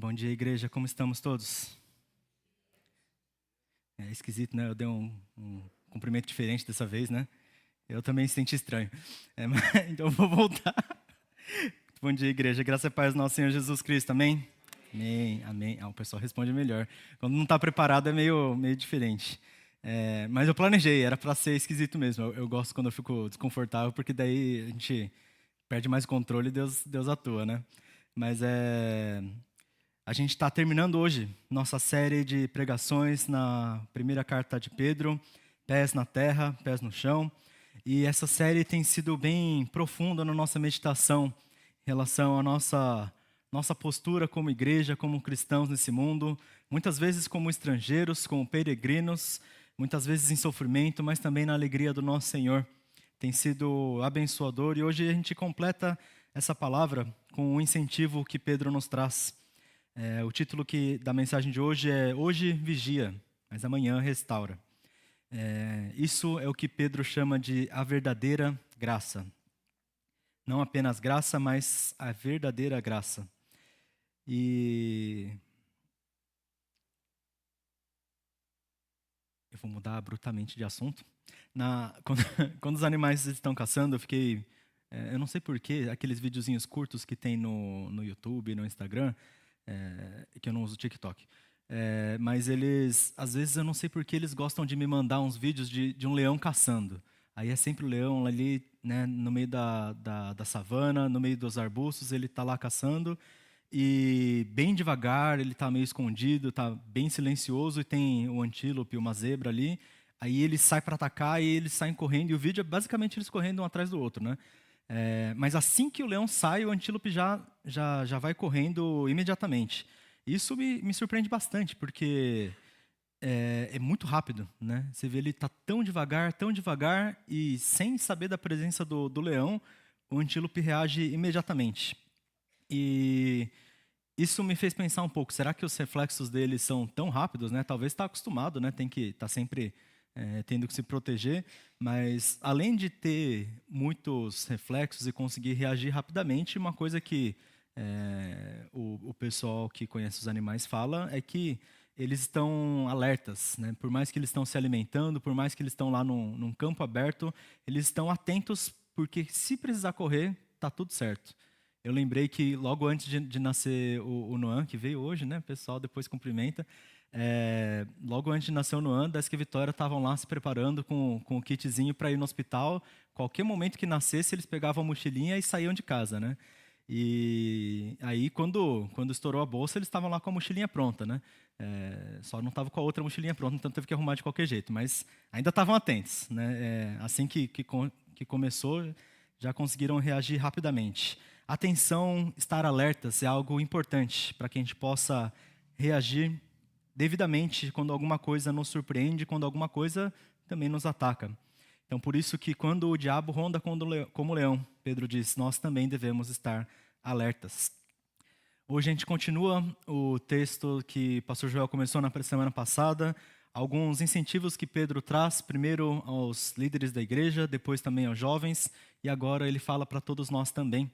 Bom dia, igreja. Como estamos todos? É esquisito, né? Eu dei um cumprimento diferente dessa vez, né? Eu também senti estranho. Então eu vou voltar. Bom dia, igreja. Graça e paz do nosso Senhor Jesus Cristo. Amém? Amém, amém. O pessoal responde melhor. Quando não está preparado é meio diferente. Mas eu planejei, era para ser esquisito mesmo. Eu gosto quando eu fico desconfortável, porque daí a gente perde mais o controle e Deus atua, né? Mas a gente está terminando hoje nossa série de pregações na primeira carta de Pedro, Pés na Terra, Pés no Chão. E essa série tem sido bem profunda na nossa meditação em relação à nossa postura como igreja, como cristãos nesse mundo, muitas vezes como estrangeiros, como peregrinos, muitas vezes em sofrimento, mas também na alegria do nosso Senhor. Tem sido abençoador e hoje a gente completa essa palavra com o incentivo que Pedro nos traz. O título da mensagem de hoje é Hoje vigia, mas amanhã restaura. Isso é o que Pedro chama de a verdadeira graça. Não apenas graça, mas a verdadeira graça. E eu vou mudar abruptamente de assunto. Quando os animais estão caçando, eu fiquei... eu não sei porquê, aqueles videozinhos curtos que tem no YouTube, no Instagram, que eu não uso TikTok. Mas eles, às vezes eu não sei por que eles gostam de me mandar uns vídeos de um leão caçando. Aí é sempre o leão ali, né, no meio da savana, no meio dos arbustos, ele está lá caçando. E bem devagar, ele está meio escondido, está bem silencioso e tem um antílope, uma zebra ali. Aí ele sai para atacar e eles saem correndo. E o vídeo é basicamente eles correndo um atrás do outro, né? Mas assim que o leão sai, o antílope já vai correndo imediatamente. Isso me surpreende bastante, porque é muito rápido, né? Você vê ele tá tão devagar, e sem saber da presença do leão, o antílope reage imediatamente. E isso me fez pensar um pouco, será que os reflexos dele são tão rápidos, né? Talvez está acostumado, né? Tem que estar sempre tendo que se proteger, mas além de ter muitos reflexos e conseguir reagir rapidamente, uma coisa que o pessoal que conhece os animais fala é que eles estão alertas, né? Por mais que eles estão se alimentando, por mais que eles estão lá num campo aberto, eles estão atentos, porque se precisar correr, tá tudo certo. Eu lembrei que logo antes de nascer o Noan, que veio hoje, né? O pessoal depois cumprimenta. Logo antes de nascer o Noan, Desk e Vitória estavam lá se preparando com o kitzinho para ir no hospital. Qualquer momento que nascesse, eles pegavam a mochilinha e saíam de casa, né? E aí, quando estourou a bolsa, eles estavam lá com a mochilinha pronta, né? Só não estava com a outra mochilinha pronta, então teve que arrumar de qualquer jeito. Mas ainda estavam atentos, né? Assim que começou, já conseguiram reagir rapidamente. Atenção, estar alertas é algo importante para que a gente possa reagir devidamente quando alguma coisa nos surpreende, quando alguma coisa também nos ataca. Então, por isso que quando o diabo ronda como leão, Pedro diz, nós também devemos estar alertas. Hoje a gente continua o texto que o pastor Joel começou na semana passada, alguns incentivos que Pedro traz, primeiro aos líderes da igreja, depois também aos jovens, e agora ele fala para todos nós também.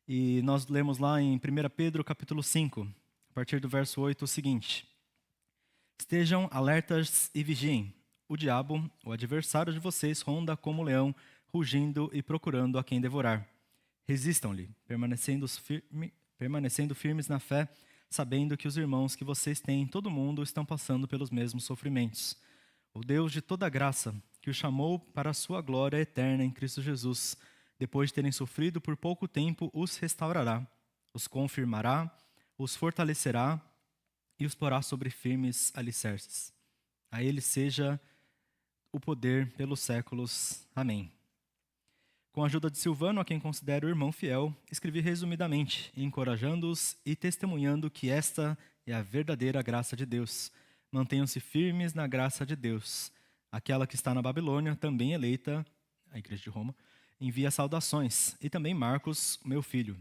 E nós lemos lá em 1 Pedro capítulo 5, a partir do verso 8, o seguinte: Estejam alertas e vigiem. O diabo, o adversário de vocês, ronda como leão, rugindo e procurando a quem devorar. Resistam-lhe, permanecendo firmes na fé, sabendo que os irmãos que vocês têm em todo o mundo estão passando pelos mesmos sofrimentos. O Deus de toda graça, que os chamou para a sua glória eterna em Cristo Jesus, depois de terem sofrido por pouco tempo, os restaurará, os confirmará, os fortalecerá e os porá sobre firmes alicerces. A ele seja o poder pelos séculos. Amém. Com a ajuda de Silvano, a quem considero irmão fiel, escrevi resumidamente, encorajando-os e testemunhando que esta é a verdadeira graça de Deus. Mantenham-se firmes na graça de Deus. Aquela que está na Babilônia, também eleita, a igreja de Roma, envia saudações, e também Marcos, meu filho.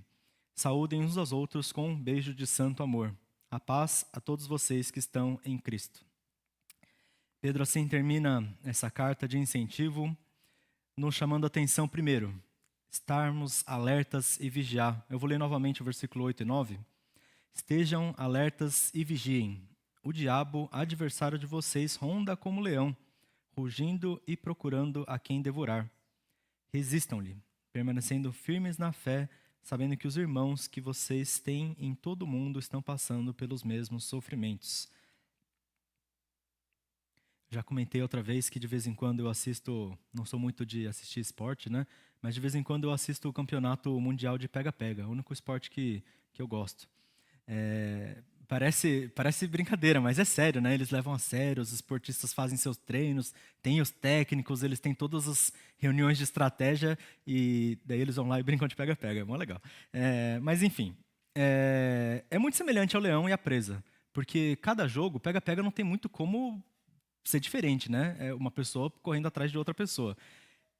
Saúdem uns aos outros com um beijo de santo amor. A paz a todos vocês que estão em Cristo. Pedro assim termina essa carta de incentivo, nos chamando a atenção primeiro, estarmos alertas e vigiar. Eu vou ler novamente o versículo 8 e 9. Estejam alertas e vigiem. O diabo, adversário de vocês, ronda como leão, rugindo e procurando a quem devorar. Resistam-lhe, permanecendo firmes na fé, sabendo que os irmãos que vocês têm em todo o mundo estão passando pelos mesmos sofrimentos. Já comentei outra vez que de vez em quando eu assisto, não sou muito de assistir esporte, né? Mas de vez em quando eu assisto o campeonato mundial de pega-pega, o único esporte que eu gosto. Parece brincadeira, mas é sério, né? Eles levam a sério, os esportistas fazem seus treinos, tem os técnicos, eles têm todas as reuniões de estratégia e daí eles vão lá e brincam de pega-pega, é mó legal. Mas enfim, é muito semelhante ao leão e à presa, porque cada jogo, pega-pega não tem muito como ser diferente, né? É uma pessoa correndo atrás de outra pessoa.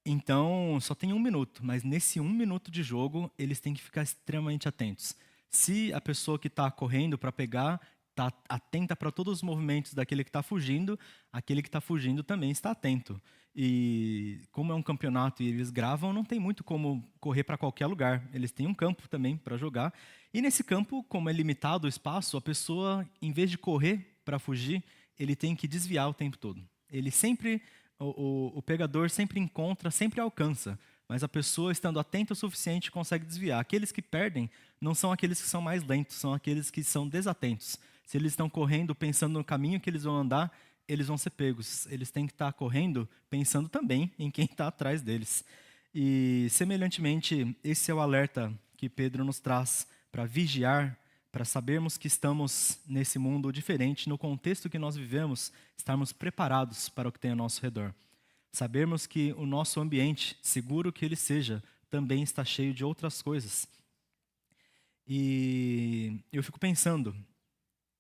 Então, só tem 1 minuto, mas nesse 1 minuto de jogo, eles têm que ficar extremamente atentos. Se a pessoa que está correndo para pegar está atenta para todos os movimentos daquele que está fugindo, aquele que está fugindo também está atento. E como é um campeonato e eles gravam, não tem muito como correr para qualquer lugar. Eles têm um campo também para jogar. E nesse campo, como é limitado o espaço, a pessoa, em vez de correr para fugir, ele tem que desviar o tempo todo. Ele sempre, o pegador sempre encontra, sempre alcança, mas a pessoa, estando atenta o suficiente, consegue desviar. Aqueles que perdem não são aqueles que são mais lentos, são aqueles que são desatentos. Se eles estão correndo pensando no caminho que eles vão andar, eles vão ser pegos. Eles têm que estar correndo pensando também em quem está atrás deles. E, semelhantemente, esse é o alerta que Pedro nos traz para vigiar, para sabermos que estamos nesse mundo diferente, no contexto que nós vivemos, estarmos preparados para o que tem ao nosso redor. Sabermos que o nosso ambiente, seguro que ele seja, também está cheio de outras coisas. E eu fico pensando,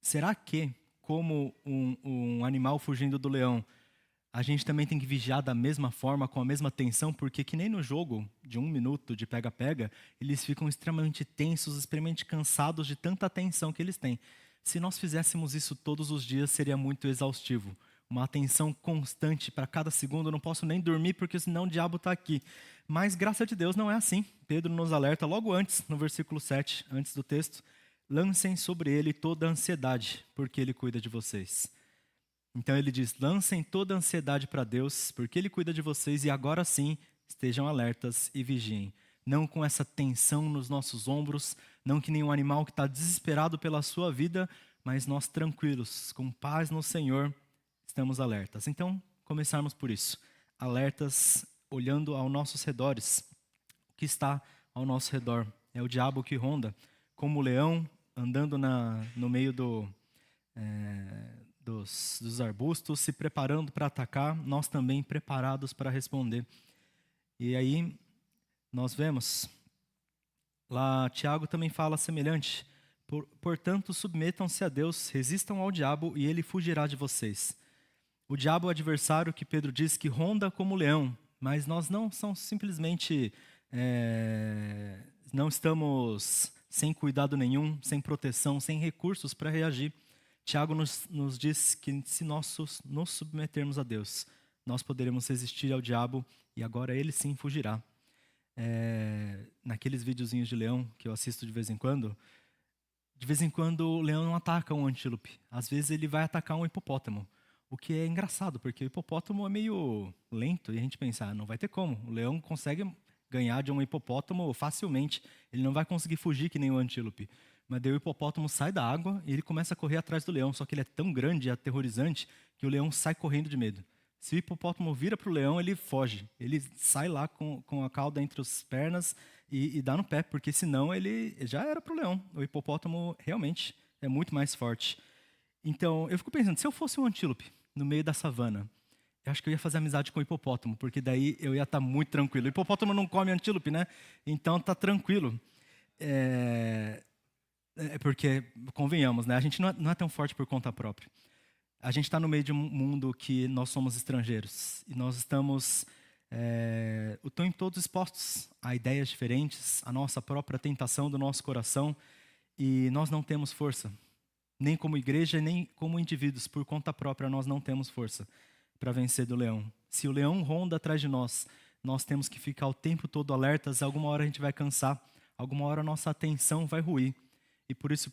será que, como um animal fugindo do leão, a gente também tem que vigiar da mesma forma, com a mesma tensão, porque que nem no jogo de 1 minuto de pega-pega, eles ficam extremamente tensos, extremamente cansados de tanta atenção que eles têm. Se nós fizéssemos isso todos os dias, seria muito exaustivo. Uma atenção constante para cada segundo, eu não posso nem dormir porque senão o diabo está aqui. Mas, graças a Deus, não é assim. Pedro nos alerta logo antes, no versículo 7, antes do texto, lancem sobre ele toda a ansiedade, porque ele cuida de vocês. Então ele diz, lancem toda a ansiedade para Deus, porque Ele cuida de vocês e agora sim, estejam alertas e vigiem. Não com essa tensão nos nossos ombros, não que nem um animal que está desesperado pela sua vida, mas nós tranquilos, com paz no Senhor, estamos alertas. Então, começarmos por isso. Alertas, olhando aos nossos redores. O que está ao nosso redor? É o diabo que ronda, como o leão, andando no meio dos arbustos, se preparando para atacar, nós também preparados para responder. E aí nós vemos, lá Tiago também fala semelhante, portanto submetam-se a Deus, resistam ao diabo e ele fugirá de vocês. O diabo é o adversário que Pedro diz que ronda como leão, mas nós não somos simplesmente, não estamos sem cuidado nenhum, sem proteção, sem recursos para reagir. Tiago nos diz que se nós nos submetermos a Deus, nós poderemos resistir ao diabo e agora ele sim fugirá. Naqueles videozinhos de leão que eu assisto de vez em quando o leão não ataca um antílope. Às vezes ele vai atacar um hipopótamo, o que é engraçado, porque o hipopótamo é meio lento e a gente pensa, não vai ter como. O leão consegue ganhar de um hipopótamo facilmente, ele não vai conseguir fugir que nem o antílope. Mas daí o hipopótamo sai da água e ele começa a correr atrás do leão. Só que ele é tão grande e aterrorizante que o leão sai correndo de medo. Se o hipopótamo vira para o leão, ele foge. Ele sai lá com a cauda entre as pernas e dá no pé, porque senão ele já era para o leão. O hipopótamo realmente é muito mais forte. Então, eu fico pensando, se eu fosse um antílope no meio da savana, eu acho que eu ia fazer amizade com o hipopótamo, porque daí eu ia estar muito tranquilo. O hipopótamo não come antílope, né? Então, tá tranquilo. Porque, convenhamos, né? A gente não é tão forte por conta própria. A gente está no meio de um mundo que nós somos estrangeiros. E nós estamos o tempo todo expostos a ideias diferentes, a nossa própria tentação do nosso coração. E nós não temos força. Nem como igreja, nem como indivíduos. Por conta própria, nós não temos força para vencer do leão. Se o leão ronda atrás de nós, nós temos que ficar o tempo todo alertas. Alguma hora a gente vai cansar. Alguma hora a nossa atenção vai ruir. E por isso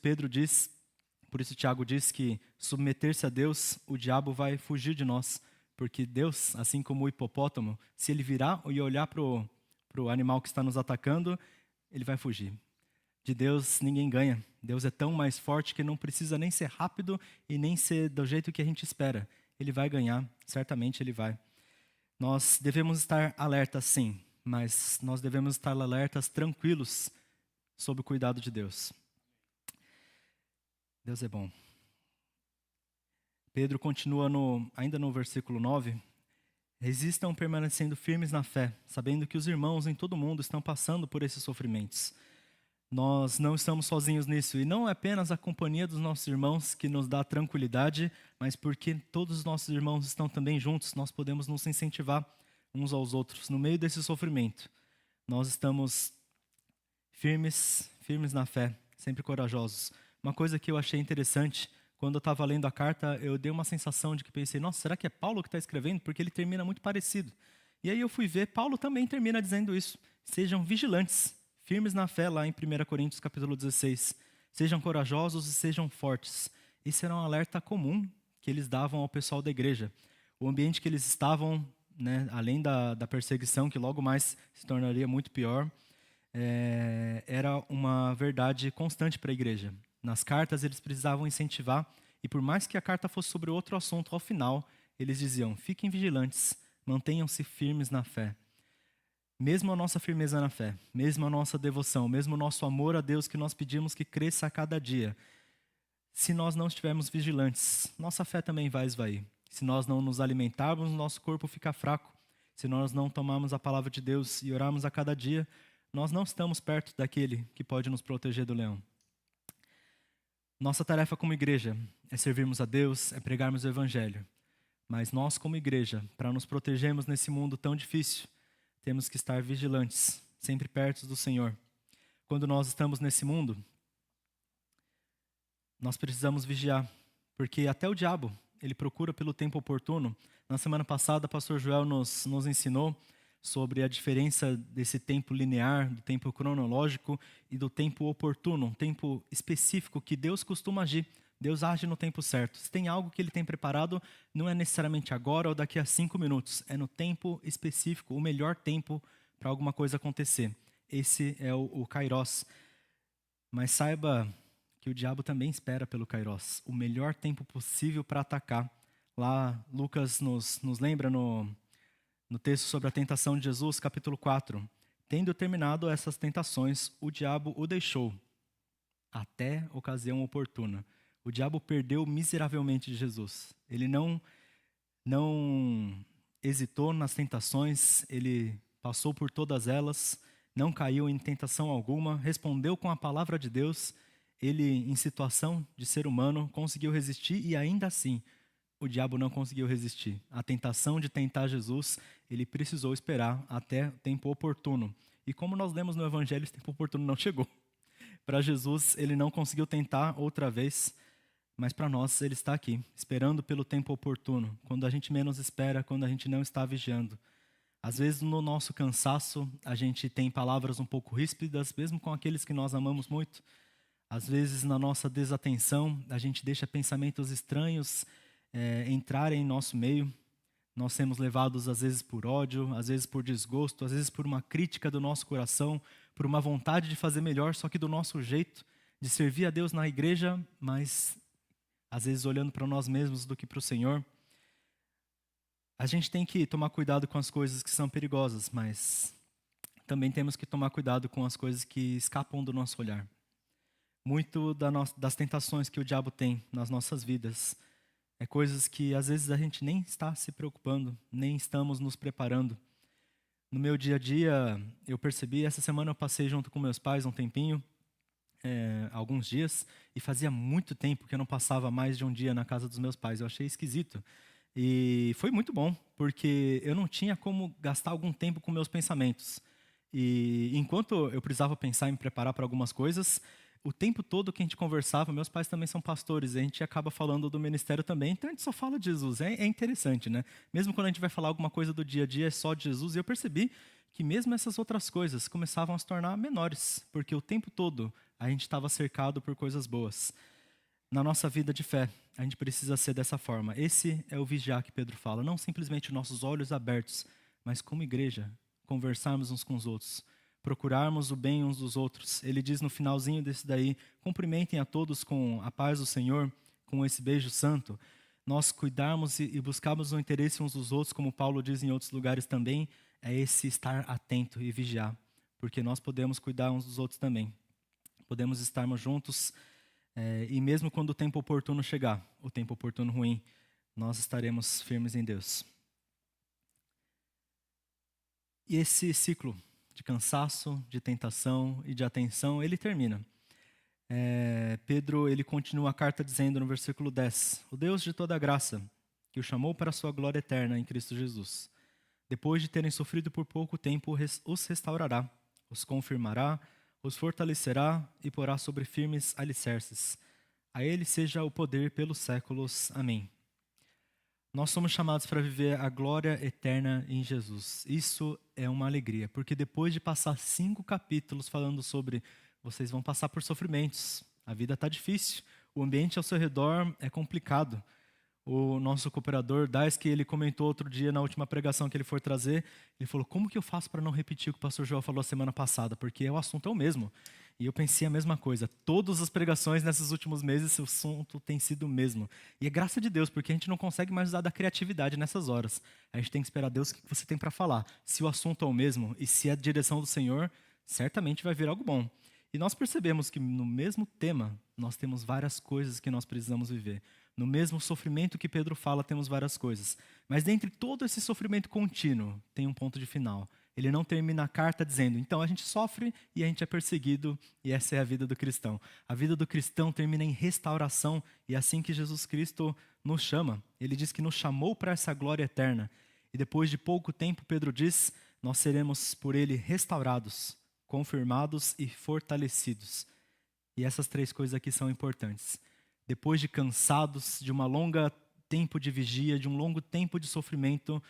Tiago diz que submeter-se a Deus, o diabo vai fugir de nós. Porque Deus, assim como o hipopótamo, se ele virar e olhar para o animal que está nos atacando, ele vai fugir. De Deus ninguém ganha. Deus é tão mais forte que não precisa nem ser rápido e nem ser do jeito que a gente espera. Ele vai ganhar, certamente ele vai. Nós devemos estar alertas, sim, mas nós devemos estar alertas, tranquilos, sob o cuidado de Deus. Deus é bom. Pedro continua ainda no versículo 9. Resistam permanecendo firmes na fé, sabendo que os irmãos em todo o mundo estão passando por esses sofrimentos. Nós não estamos sozinhos nisso, e não é apenas a companhia dos nossos irmãos que nos dá tranquilidade, mas porque todos os nossos irmãos estão também juntos, nós podemos nos incentivar uns aos outros. No meio desse sofrimento, nós estamos firmes na fé, sempre corajosos. Uma coisa que eu achei interessante, quando eu estava lendo a carta, eu dei uma sensação de que pensei, nossa, será que é Paulo que está escrevendo? Porque ele termina muito parecido. E aí eu fui ver, Paulo também termina dizendo isso. Sejam vigilantes, firmes na fé, lá em 1 Coríntios capítulo 16. Sejam corajosos e sejam fortes. Esse era um alerta comum que eles davam ao pessoal da igreja. O ambiente que eles estavam, né, além da perseguição, que logo mais se tornaria muito pior, era uma verdade constante para a igreja. Nas cartas, eles precisavam incentivar, e por mais que a carta fosse sobre outro assunto, ao final, eles diziam, fiquem vigilantes, mantenham-se firmes na fé. Mesmo a nossa firmeza na fé, mesmo a nossa devoção, mesmo o nosso amor a Deus que nós pedimos que cresça a cada dia, se nós não estivermos vigilantes, nossa fé também vai esvair. Se nós não nos alimentarmos, nosso corpo fica fraco. Se nós não tomarmos a palavra de Deus e orarmos a cada dia, nós não estamos perto daquele que pode nos proteger do leão. Nossa tarefa como igreja é servirmos a Deus, é pregarmos o Evangelho. Mas nós, como igreja, para nos protegermos nesse mundo tão difícil, temos que estar vigilantes, sempre perto do Senhor. Quando nós estamos nesse mundo, nós precisamos vigiar, porque até o diabo, ele procura pelo tempo oportuno. Na semana passada, o pastor Joel nos ensinou sobre a diferença desse tempo linear, do tempo cronológico e do tempo oportuno, um tempo específico que Deus costuma agir. Deus age no tempo certo. Se tem algo que Ele tem preparado, não é necessariamente agora ou daqui a 5 minutos. É no tempo específico, o melhor tempo para alguma coisa acontecer. Esse é o Kairos. Mas saiba que o diabo também espera pelo Kairos, o melhor tempo possível para atacar. Lá, Lucas nos lembra no texto sobre a tentação de Jesus, capítulo 4. Tendo terminado essas tentações, o diabo o deixou, até ocasião oportuna. O diabo perdeu miseravelmente de Jesus. Ele não hesitou nas tentações, ele passou por todas elas, não caiu em tentação alguma, respondeu com a palavra de Deus. Ele, em situação de ser humano, conseguiu resistir e ainda assim, o diabo não conseguiu resistir. A tentação de tentar Jesus, ele precisou esperar até o tempo oportuno. E como nós lemos no Evangelho, esse tempo oportuno não chegou. Para Jesus, ele não conseguiu tentar outra vez, mas para nós, ele está aqui, esperando pelo tempo oportuno, quando a gente menos espera, quando a gente não está vigiando. Às vezes, no nosso cansaço, a gente tem palavras um pouco ríspidas, mesmo com aqueles que nós amamos muito. Às vezes, na nossa desatenção, a gente deixa pensamentos estranhos entrarem em nosso meio. Nós somos levados, às vezes, por ódio, às vezes por desgosto, às vezes por uma crítica do nosso coração, por uma vontade de fazer melhor, só que do nosso jeito, de servir a Deus na igreja, mas às vezes olhando para nós mesmos do que para o Senhor. A gente tem que tomar cuidado com as coisas que são perigosas, mas também temos que tomar cuidado com as coisas que escapam do nosso olhar. Muito das tentações que o diabo tem nas nossas vidas é coisas que às vezes a gente nem está se preocupando, nem estamos nos preparando. No meu dia a dia, eu percebi, essa semana eu passei junto com meus pais um tempinho, alguns dias, e fazia muito tempo que eu não passava mais de um dia na casa dos meus pais. Eu achei esquisito. E foi muito bom, porque eu não tinha como gastar algum tempo com meus pensamentos. E enquanto eu precisava pensar em me preparar para algumas coisas, o tempo todo que a gente conversava, meus pais também são pastores, a gente acaba falando do ministério também, então a gente só fala de Jesus. É interessante, né? Mesmo quando a gente vai falar alguma coisa do dia a dia, é só de Jesus. E eu percebi que mesmo essas outras coisas começavam a se tornar menores, porque o tempo todo a gente estava cercado por coisas boas. Na nossa vida de fé, a gente precisa ser dessa forma. Esse é o vigiar que Pedro fala, não simplesmente nossos olhos abertos, mas como igreja, conversarmos uns com os outros, procurarmos o bem uns dos outros. Ele diz no finalzinho desse daí, cumprimentem a todos com a paz do Senhor, com esse beijo santo. Nós cuidarmos e buscarmos o interesse uns dos outros, como Paulo diz em outros lugares também, é esse estar atento e vigiar, porque nós podemos cuidar uns dos outros também. Podemos estarmos juntos, e mesmo quando o tempo oportuno chegar, o tempo oportuno ruim, nós estaremos firmes em Deus. E esse ciclo de cansaço, de tentação e de atenção, ele termina. Pedro, ele continua a carta dizendo no versículo 10, o Deus de toda graça, que o chamou para a sua glória eterna em Cristo Jesus, depois de terem sofrido por pouco tempo, os restaurará, os confirmará, os fortalecerá e porá sobre firmes alicerces. A ele seja o poder pelos séculos. Amém. Nós somos chamados para viver a glória eterna em Jesus. Isso é uma alegria, porque depois de passar 5 capítulos falando sobre vocês vão passar por sofrimentos, a vida está difícil, o ambiente ao seu redor é complicado. O nosso cooperador, Daisuke, ele comentou outro dia na última pregação que ele foi trazer, ele falou, como que eu faço para não repetir o que o pastor João falou a semana passada? Porque o assunto é o mesmo. E eu pensei a mesma coisa. Todas as pregações nesses últimos meses, o assunto tem sido o mesmo. E é graça de Deus, porque a gente não consegue mais usar da criatividade nessas horas. A gente tem que esperar Deus o que você tem para falar. Se o assunto é o mesmo e se é a direção do Senhor, certamente vai vir algo bom. E nós percebemos que no mesmo tema, nós temos várias coisas que nós precisamos viver. No mesmo sofrimento que Pedro fala, temos várias coisas. Mas dentre todo esse sofrimento contínuo, tem um ponto de final. Ele não termina a carta dizendo, então a gente sofre e a gente é perseguido, e essa é a vida do cristão. A vida do cristão termina em restauração, e é assim que Jesus Cristo nos chama. Ele diz que nos chamou para essa glória eterna. E depois de pouco tempo, Pedro diz, nós seremos por ele restaurados, confirmados e fortalecidos. E essas 3 coisas aqui são importantes. Depois de cansados, de uma longa tempo de vigia, de um longo tempo de sofrimento,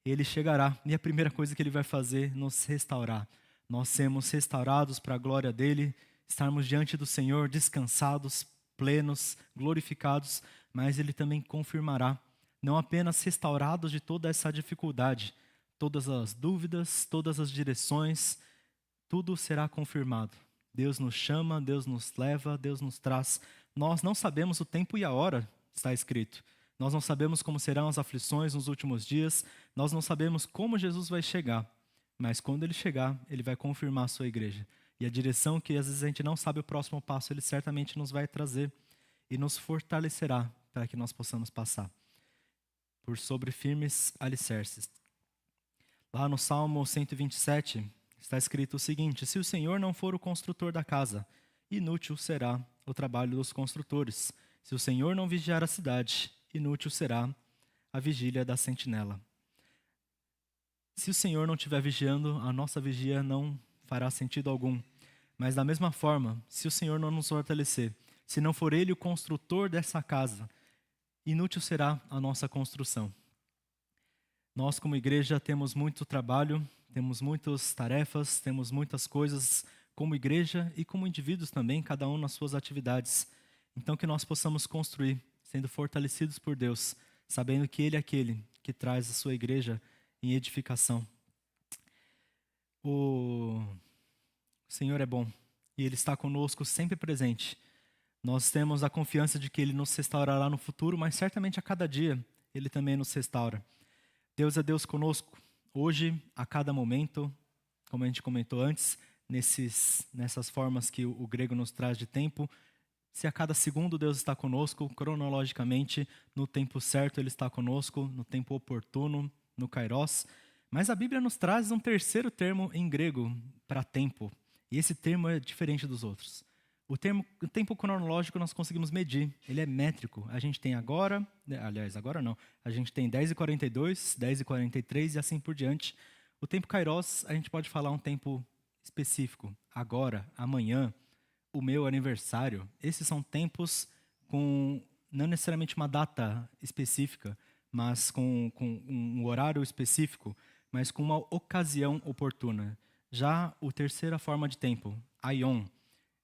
ele chegará. E a primeira coisa que ele vai fazer, nos restaurar. Nós sermos restaurados para a glória dele, estarmos diante do Senhor, descansados, plenos, glorificados, mas ele também confirmará. Não apenas restaurados de toda essa dificuldade, todas as dúvidas, todas as direções, tudo será confirmado. Deus nos chama, Deus nos leva, Deus nos traz. Nós não sabemos o tempo e a hora, está escrito. Nós não sabemos como serão as aflições nos últimos dias. Nós não sabemos como Jesus vai chegar. Mas quando ele chegar, ele vai confirmar a sua igreja. E a direção que às vezes a gente não sabe o próximo passo, ele certamente nos vai trazer e nos fortalecerá para que nós possamos passar por sobre firmes alicerces. Lá no Salmo 127, está escrito o seguinte, se o Senhor não for o construtor da casa, inútil será o trabalho dos construtores. Se o Senhor não vigiar a cidade, inútil será a vigília da sentinela. Se o Senhor não estiver vigiando, a nossa vigia não fará sentido algum. Mas da mesma forma, se o Senhor não nos fortalecer, se não for Ele o construtor dessa casa, inútil será a nossa construção. Nós, como igreja, temos muito trabalho, temos muitas tarefas, temos muitas coisas como igreja e como indivíduos também, cada um nas suas atividades. Então, que nós possamos construir, sendo fortalecidos por Deus, sabendo que Ele é aquele que traz a sua igreja em edificação. O Senhor é bom e Ele está conosco sempre presente. Nós temos a confiança de que Ele nos restaurará no futuro, mas certamente a cada dia Ele também nos restaura. Deus é Deus conosco, hoje, a cada momento, como a gente comentou antes, nessas formas que o grego nos traz de tempo. Se a cada segundo Deus está conosco, cronologicamente, no tempo certo Ele está conosco, no tempo oportuno, no kairos. Mas a Bíblia nos traz um terceiro termo em grego para tempo. E esse termo é diferente dos outros. O tempo cronológico nós conseguimos medir, ele é métrico. A gente tem agora, aliás, agora não, a gente tem 10h42, 10h43 e assim por diante. O tempo kairos, a gente pode falar um tempo específico, agora, amanhã, o meu aniversário. Esses são tempos com não necessariamente uma data específica, mas com um horário específico. mas com uma ocasião oportuna. Já a terceira forma de tempo, aion,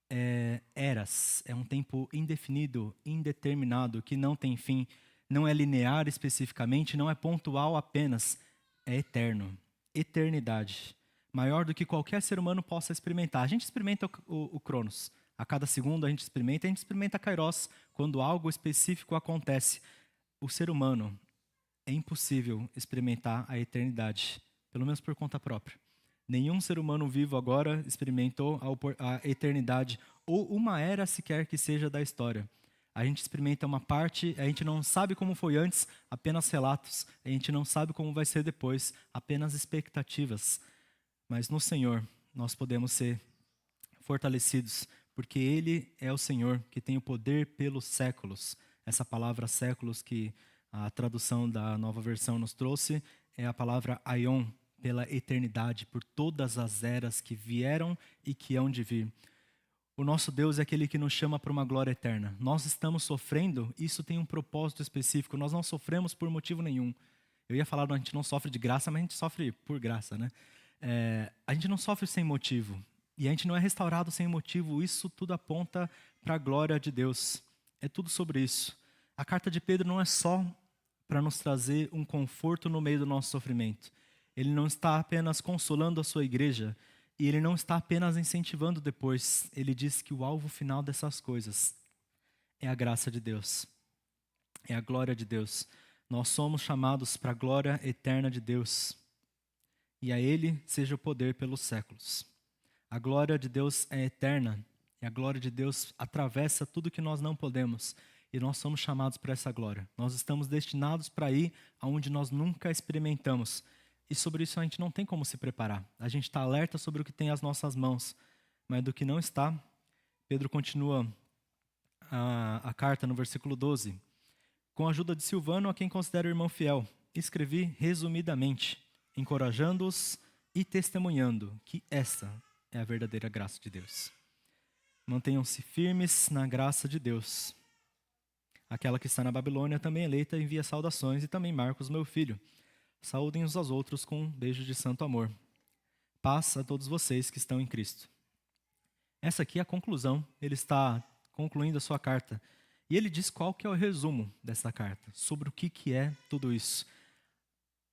é eras, é um tempo indefinido, indeterminado, que não tem fim, não é linear especificamente, não é pontual apenas, é eterno. Eternidade. Maior do que qualquer ser humano possa experimentar. A gente experimenta o Cronos. A cada segundo a gente experimenta Kairos quando algo específico acontece. O ser humano é impossível experimentar a eternidade, pelo menos por conta própria. Nenhum ser humano vivo agora experimentou a eternidade ou uma era sequer que seja da história. A gente experimenta uma parte, a gente não sabe como foi antes, apenas relatos. A gente não sabe como vai ser depois, apenas expectativas. Mas no Senhor nós podemos ser fortalecidos, porque Ele é o Senhor que tem o poder pelos séculos. Essa palavra séculos que a tradução da Nova Versão nos trouxe é a palavra aion, pela eternidade, por todas as eras que vieram e que hão de vir. O nosso Deus é aquele que nos chama para uma glória eterna. Nós estamos sofrendo, isso tem um propósito específico. Nós não sofremos por motivo nenhum. Eu ia falar, a gente não sofre de graça, mas a gente sofre por graça, né? A gente não sofre sem motivo. E a gente não é restaurado sem motivo. Isso tudo aponta para a glória de Deus. É tudo sobre isso. A carta de Pedro não é só para nos trazer um conforto no meio do nosso sofrimento. Ele não está apenas consolando a sua igreja, e ele não está apenas incentivando depois. Ele diz que o alvo final dessas coisas é a graça de Deus, é a glória de Deus. Nós somos chamados para a glória eterna de Deus, e a Ele seja o poder pelos séculos. A glória de Deus é eterna, e a glória de Deus atravessa tudo que nós não podemos, e nós somos chamados para essa glória. Nós estamos destinados para ir aonde nós nunca experimentamos. E sobre isso a gente não tem como se preparar. A gente está alerta sobre o que tem às nossas mãos, mas do que não está. Pedro continua a carta no versículo 12. Com a ajuda de Silvano, a quem considero irmão fiel, escrevi resumidamente, encorajando-os e testemunhando que essa é a verdadeira graça de Deus. Mantenham-se firmes na graça de Deus. Aquela que está na Babilônia, também eleita, envia saudações, e também Marcos, meu filho. Saúdem uns aos outros com um beijo de santo amor. Paz a todos vocês que estão em Cristo. Essa aqui é a conclusão. Ele está concluindo a sua carta. E ele diz qual que é o resumo dessa carta, sobre o que é tudo isso.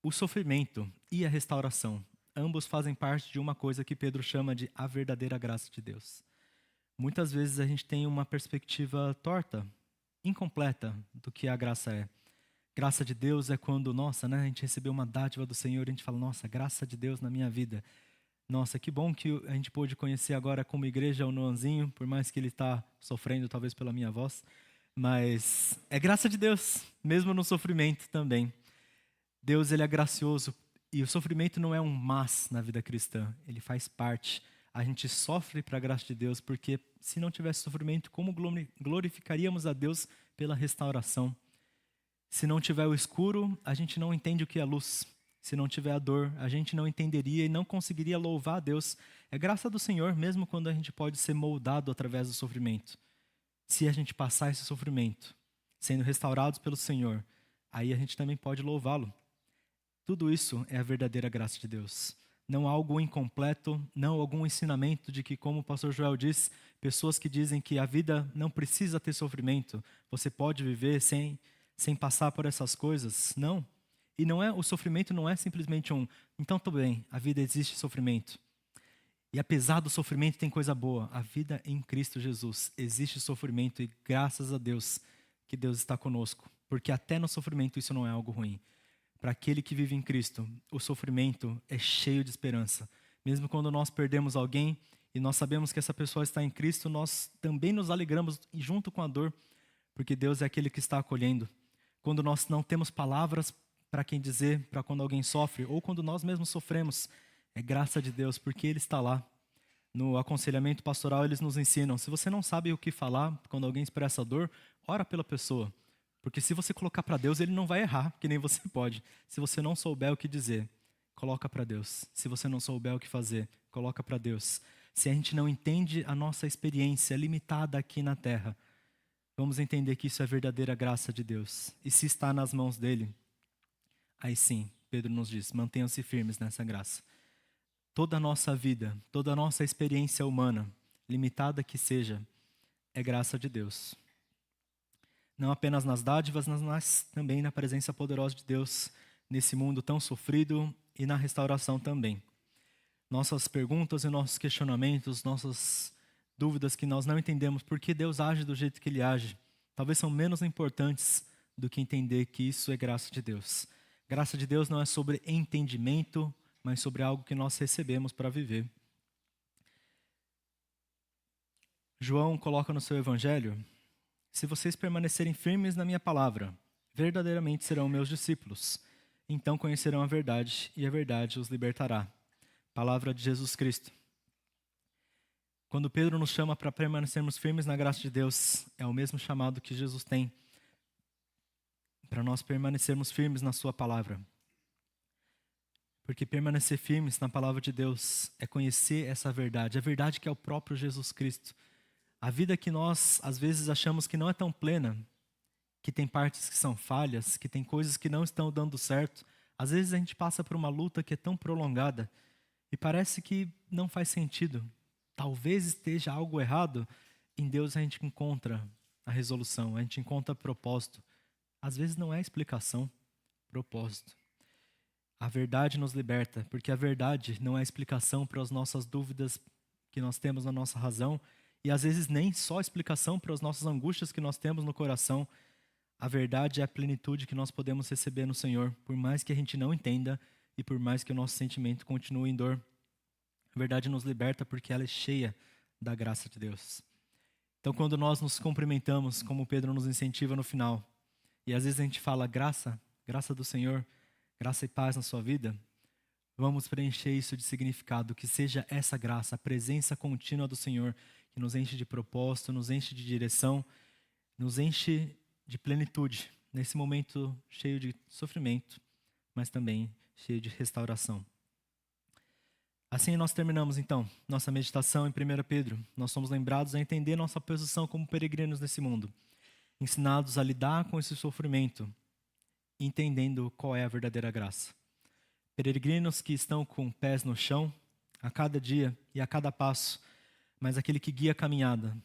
O sofrimento e a restauração, ambos fazem parte de uma coisa que Pedro chama de a verdadeira graça de Deus. Muitas vezes a gente tem uma perspectiva torta, incompleta do que a graça é. Graça de Deus é quando, nossa, né, a gente recebeu uma dádiva do Senhor e a gente fala, nossa, graça de Deus na minha vida. Nossa, que bom que a gente pôde conhecer agora como igreja o Noanzinho, por mais que ele está sofrendo talvez pela minha voz. Mas é graça de Deus, mesmo no sofrimento também. Deus, ele é gracioso e o sofrimento não é um mas na vida cristã, ele faz parte. A gente sofre para a graça de Deus porque se não tivesse sofrimento, como glorificaríamos a Deus pela restauração? Se não tiver o escuro, a gente não entende o que é luz. Se não tiver a dor, a gente não entenderia e não conseguiria louvar a Deus. É graça do Senhor, mesmo quando a gente pode ser moldado através do sofrimento. Se a gente passar esse sofrimento, sendo restaurados pelo Senhor, aí a gente também pode louvá-lo. Tudo isso é a verdadeira graça de Deus. Não há algo incompleto, não algum ensinamento de que, como o pastor Joel disse, pessoas que dizem que a vida não precisa ter sofrimento, você pode viver sem passar por essas coisas. Não. E não é, o sofrimento não é simplesmente então tudo bem, a vida existe sofrimento. E apesar do sofrimento tem coisa boa. A vida em Cristo Jesus existe sofrimento e graças a Deus que Deus está conosco. Porque até no sofrimento isso não é algo ruim. Para aquele que vive em Cristo, o sofrimento é cheio de esperança. Mesmo quando nós perdemos alguém e nós sabemos que essa pessoa está em Cristo, nós também nos alegramos junto com a dor, porque Deus é aquele que está acolhendo. Quando nós não temos palavras para quem dizer, para quando alguém sofre, ou quando nós mesmos sofremos, é graça de Deus, porque Ele está lá. No aconselhamento pastoral, eles nos ensinam, se você não sabe o que falar quando alguém expressa dor, ora pela pessoa. Porque se você colocar para Deus, Ele não vai errar, que nem você pode. Se você não souber o que dizer, coloca para Deus. Se você não souber o que fazer, coloca para Deus. Se a gente não entende a nossa experiência limitada aqui na terra, vamos entender que isso é verdadeira graça de Deus. E se está nas mãos dele, aí sim, Pedro nos diz: mantenham-se firmes nessa graça. Toda a nossa vida, toda a nossa experiência humana, limitada que seja, é graça de Deus. Não apenas nas dádivas, mas também na presença poderosa de Deus nesse mundo tão sofrido e na restauração também. Nossas perguntas e nossos questionamentos, nossas dúvidas que nós não entendemos por que Deus age do jeito que Ele age, talvez são menos importantes do que entender que isso é graça de Deus. Graça de Deus não é sobre entendimento, mas sobre algo que nós recebemos para viver. João coloca no seu evangelho: se vocês permanecerem firmes na minha palavra, verdadeiramente serão meus discípulos. Então conhecerão a verdade, e a verdade os libertará. Palavra de Jesus Cristo. Quando Pedro nos chama para permanecermos firmes na graça de Deus, é o mesmo chamado que Jesus tem para nós permanecermos firmes na sua palavra. Porque permanecer firmes na palavra de Deus é conhecer essa verdade, a verdade que é o próprio Jesus Cristo. A vida que nós, às vezes, achamos que não é tão plena, que tem partes que são falhas, que tem coisas que não estão dando certo. Às vezes a gente passa por uma luta que é tão prolongada e parece que não faz sentido. Talvez esteja algo errado. Em Deus a gente encontra a resolução, a gente encontra propósito. Às vezes não é explicação, propósito. A verdade nos liberta, porque a verdade não é explicação para as nossas dúvidas que nós temos na nossa razão, e às vezes nem só explicação para as nossas angústias que nós temos no coração. A verdade é a plenitude que nós podemos receber no Senhor, por mais que a gente não entenda e por mais que o nosso sentimento continue em dor. A verdade nos liberta porque ela é cheia da graça de Deus. Então, quando nós nos cumprimentamos, como Pedro nos incentiva no final, e às vezes a gente fala graça, graça do Senhor, graça e paz na sua vida, vamos preencher isso de significado, que seja essa graça, a presença contínua do Senhor, que nos enche de propósito, nos enche de direção, nos enche de plenitude, nesse momento cheio de sofrimento, mas também cheio de restauração. Assim nós terminamos então nossa meditação em 1 Pedro. Nós somos lembrados a entender nossa posição como peregrinos nesse mundo, ensinados a lidar com esse sofrimento, entendendo qual é a verdadeira graça. Peregrinos que estão com pés no chão, a cada dia e a cada passo, mas aquele que guia a caminhada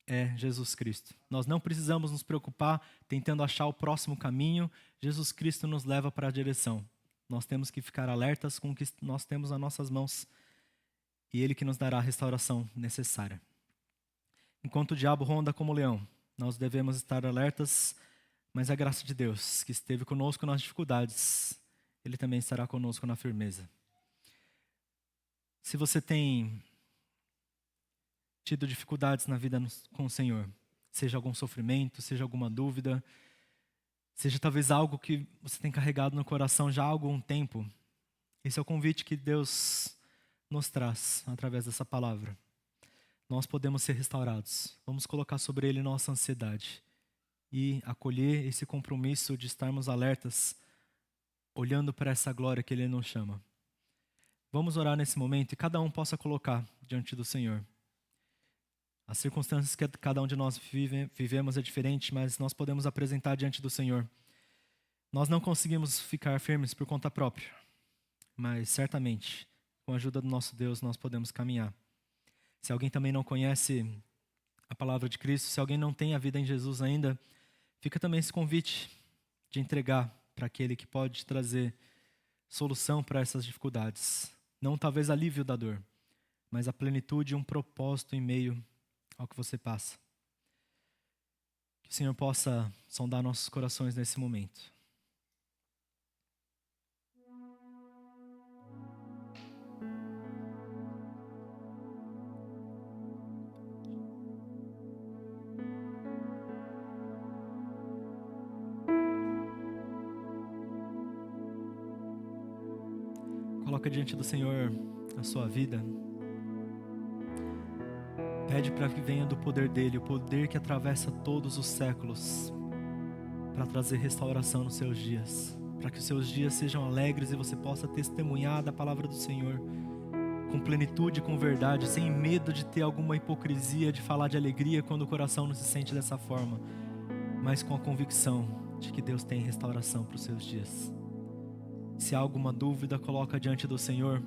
é Jesus Cristo. Nós não precisamos nos preocupar tentando achar o próximo caminho. Jesus Cristo nos leva para a direção. Nós temos que ficar alertas com o que nós temos nas nossas mãos e Ele que nos dará a restauração necessária. Enquanto o diabo ronda como leão, nós devemos estar alertas, mas a graça de Deus, que esteve conosco nas dificuldades, Ele também estará conosco na firmeza. Se você tem tido dificuldades na vida com o Senhor, seja algum sofrimento, seja alguma dúvida, seja talvez algo que você tem carregado no coração já há algum tempo, esse é o convite que Deus nos traz através dessa palavra. Nós podemos ser restaurados. Vamos colocar sobre Ele nossa ansiedade e acolher esse compromisso de estarmos alertas, olhando para essa glória que Ele nos chama. Vamos orar nesse momento e cada um possa colocar diante do Senhor. As circunstâncias que cada um de nós vivemos é diferente, mas nós podemos apresentar diante do Senhor. Nós não conseguimos ficar firmes por conta própria, mas certamente, com a ajuda do nosso Deus, nós podemos caminhar. Se alguém também não conhece a palavra de Cristo, se alguém não tem a vida em Jesus ainda, fica também esse convite de entregar para aquele que pode trazer solução para essas dificuldades. Não talvez alívio da dor, mas a plenitude e um propósito em meio ao que você passa. Que o Senhor possa sondar nossos corações nesse momento. Coloca diante do Senhor a sua vida. Pede para que venha do poder dEle, o poder que atravessa todos os séculos, para trazer restauração nos seus dias, para que os seus dias sejam alegres e você possa testemunhar da palavra do Senhor, com plenitude, com verdade, sem medo de ter alguma hipocrisia, de falar de alegria quando o coração não se sente dessa forma, mas com a convicção de que Deus tem restauração para os seus dias. Se há alguma dúvida, coloca diante do Senhor.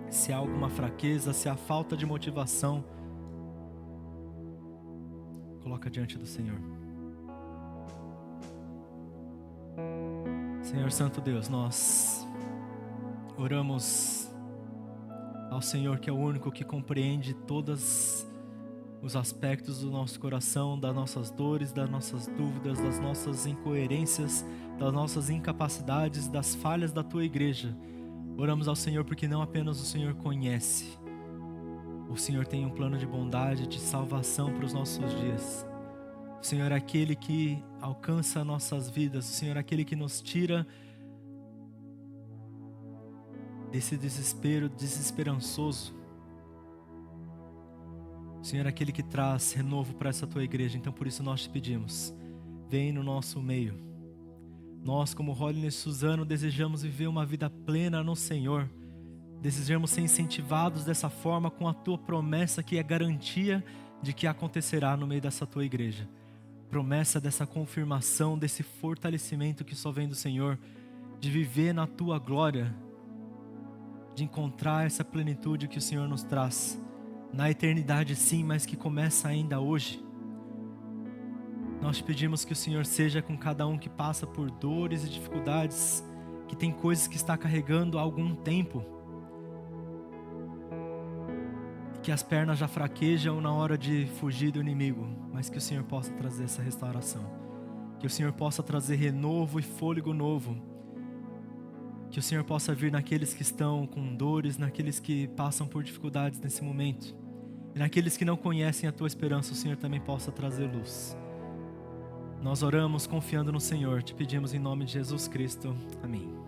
Se há alguma fraqueza, se há falta de motivação, coloca diante do Senhor. Senhor Santo Deus, nós oramos ao Senhor, que é o único que compreende todos os aspectos do nosso coração, das nossas dores, das nossas dúvidas, das nossas incoerências, das nossas incapacidades, das falhas da Tua igreja. Oramos ao Senhor porque não apenas o Senhor conhece, o Senhor tem um plano de bondade, de salvação para os nossos dias. O Senhor é aquele que alcança nossas vidas, o Senhor é aquele que nos tira desse desespero desesperançoso. O Senhor é aquele que traz renovo para essa Tua igreja. Então por isso nós te pedimos, vem no nosso meio. Nós, como Holiness Suzano, desejamos viver uma vida plena no Senhor. Desejamos ser incentivados dessa forma com a Tua promessa, que é garantia de que acontecerá no meio dessa Tua igreja. Promessa dessa confirmação, desse fortalecimento que só vem do Senhor, de viver na Tua glória, de encontrar essa plenitude que o Senhor nos traz. Na eternidade sim, mas que começa ainda hoje. Nós pedimos que o Senhor seja com cada um que passa por dores e dificuldades, que tem coisas que está carregando há algum tempo, que as pernas já fraquejam na hora de fugir do inimigo, mas que o Senhor possa trazer essa restauração, que o Senhor possa trazer renovo e fôlego novo, que o Senhor possa vir naqueles que estão com dores, naqueles que passam por dificuldades nesse momento, e naqueles que não conhecem a Tua esperança, o Senhor também possa trazer luz. Nós oramos confiando no Senhor, te pedimos em nome de Jesus Cristo. Amém.